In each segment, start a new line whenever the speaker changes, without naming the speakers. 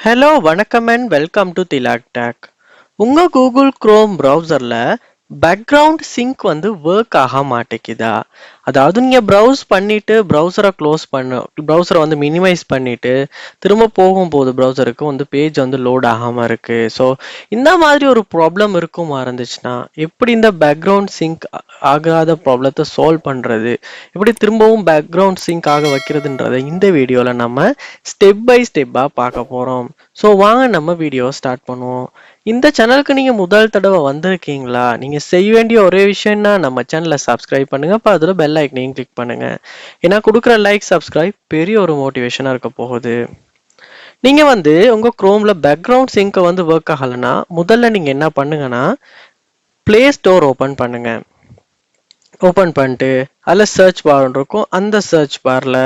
Hello வணக்கம் and welcome to Thilak take. உங்கள் Google chrome ப்ரௌசரில் பேக்ரவுண்ட் சிங்க் வந்து ஒர்க் ஆக மாட்டேங்குதா? அதாவது நீங்கள் ப்ரௌஸ் பண்ணிவிட்டு ப்ரௌசரை க்ளோஸ் ப்ரௌசரை வந்து மினிமைஸ் பண்ணிவிட்டு திரும்ப போகும்போது ப்ரௌசருக்கு வந்து பேஜ் வந்து லோட் ஆகாமல் இருக்குது. ஸோ இந்த மாதிரி ஒரு ப்ராப்ளம் இருக்குமா இருந்துச்சுன்னா எப்படி இந்த பேக்ரவுண்ட் சிங்க் ஆகாத ப்ராப்ளத்தை சால்வ் பண்ணுறது, எப்படி திரும்பவும் பேக்ரவுண்ட் சிங்க் ஆக வைக்கிறதுன்றதை இந்த வீடியோவில் நம்ம ஸ்டெப் பை ஸ்டெப்பாக பார்க்க போகிறோம். ஸோ வாங்க நம்ம வீடியோ ஸ்டார்ட் பண்ணுவோம். இந்த சேனலுக்கு நீங்கள் முதல் தடவை வந்திருக்கீங்களா? நீங்கள் செய்ய வேண்டிய ஒரே விஷயம்னா நம்ம சேனலை சப்ஸ்கிரைப் பண்ணுங்கள், அப்போ அதில் பெல் ஐக்கனையும் கிளிக் பண்ணுங்கள். ஏன்னா கொடுக்குற லைக் சப்ஸ்கிரைப் பெரிய ஒரு மோட்டிவேஷனாக இருக்க போகுது. நீங்கள் வந்து உங்கள் க்ரோமில் பேக்ரவுண்ட் சிங்கை வந்து ஒர்க் ஆகலைன்னா முதல்ல நீங்கள் என்ன பண்ணுங்கன்னா ப்ளே ஸ்டோர் ஓப்பன் பண்ணுங்கள். ஓப்பன் பண்ணிட்டு அதில் சர்ச் பார் இருக்கும், அந்த சர்ச் பாரில்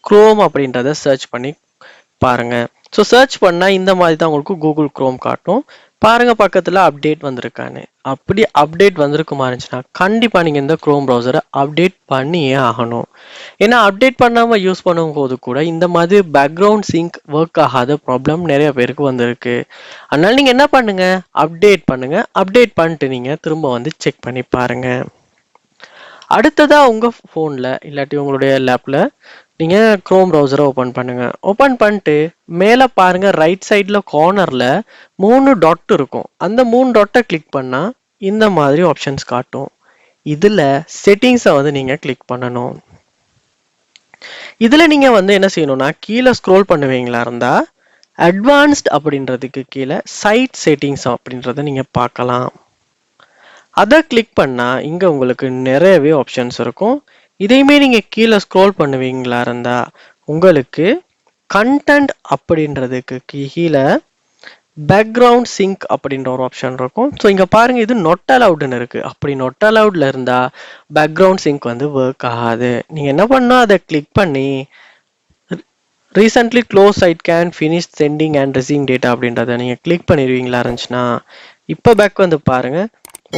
க்ரோம் அப்படின்றத சர்ச் பண்ணி பாருங்க. ஸோ சர்ச் பண்ணால் இந்த மாதிரி தான் உங்களுக்கு கூகுள் குரோம் காட்டும். பாருங்க பக்கத்தில் அப்டேட் வந்திருக்கான்னு. அப்படி அப்டேட் வந்திருக்குமா இருந்துச்சுன்னா கண்டிப்பாக நீங்கள் இந்த குரோம் ப்ரௌசரை அப்டேட் பண்ணியே ஆகணும். ஏன்னா அப்டேட் பண்ணாமல் யூஸ் பண்ணும்போது கூட இந்த மாதிரி பேக்ரவுண்ட் சிங்க் ஒர்க் ஆகாத ப்ராப்ளம் நிறைய பேருக்கு வந்திருக்கு. அதனால நீங்கள் என்ன பண்ணுங்க, அப்டேட் பண்ணுங்க. அப்டேட் பண்ணிட்டு நீங்கள் திரும்ப வந்து செக் பண்ணி பாருங்க. அடுத்ததாக உங்கள் ஃபோனில் இல்லாட்டி உங்களுடைய லேப்பில் நீங்கள் க்ரோம் ப்ரௌசரை ஓப்பன் பண்ணுங்கள். ஓப்பன் பண்ணிட்டு மேலே பாருங்கள், ரைட் சைடில் கார்னரில் 3 டாட் இருக்கும். அந்த 3 டாட்டை கிளிக் பண்ணால் இந்த மாதிரி ஆப்ஷன்ஸ் காட்டும். இதில் செட்டிங்ஸை வந்து நீங்கள் கிளிக் பண்ணணும். இதில் நீங்கள் வந்து என்ன செய்யணும்னா கீழே ஸ்க்ரோல் பண்ணுவீங்களா இருந்தால் அட்வான்ஸ்ட் அப்படின்றதுக்கு கீழே சைட் செட்டிங்ஸ் அப்படின்றத நீங்கள் பார்க்கலாம். அதை கிளிக் பண்ணால் இங்கே உங்களுக்கு நிறையவே ஆப்ஷன்ஸ் இருக்கும். இதையுமே நீங்கள் கீழே ஸ்க்ரோல் பண்ணுவீங்களா இருந்தால் உங்களுக்கு கண்டென்ட் அப்படின்றதுக்கு கீழே பேக்ரவுண்ட் சிங்க் அப்படின்ற ஒரு ஆப்ஷன் இருக்கும். ஸோ இங்கே பாருங்கள், இது நொட் அலவுட்னு இருக்குது. அப்படி நொட் அலவுடில் இருந்தால் பேக்ரவுண்ட் சிங்க் வந்து ஒர்க் ஆகாது. நீங்கள் என்ன பண்ணால் அதை கிளிக் பண்ணி recently close side can finish sending and receiving data அப்படின்றத நீங்கள் கிளிக் பண்ணிடுவீங்களா இருந்துச்சுன்னா இப்போ பேக் வந்து பாருங்கள்,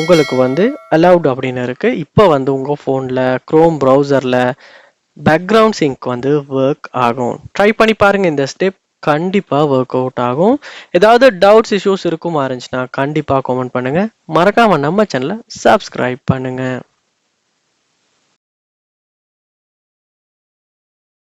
உங்களுக்கு வந்து அலவுட் அப்படின்னு இருக்குது. இப்போ வந்து உங்கள் ஃபோனில் க்ரோம் ப்ரௌசரில் பேக்ரவுண்ட் சிங்க் வந்து ஒர்க் ஆகும். ட்ரை பண்ணி பாருங்கள். இந்த ஸ்டெப் கண்டிப்பாக ஒர்க் அவுட் ஆகும். ஏதாவது டவுட்ஸ் இஷ்யூஸ் இருக்குமா இருந்துச்சுன்னா கண்டிப்பாக கமெண்ட் பண்ணுங்கள். மறக்காமல் நம்ம சேனலை சப்ஸ்கிரைப் பண்ணுங்கள்.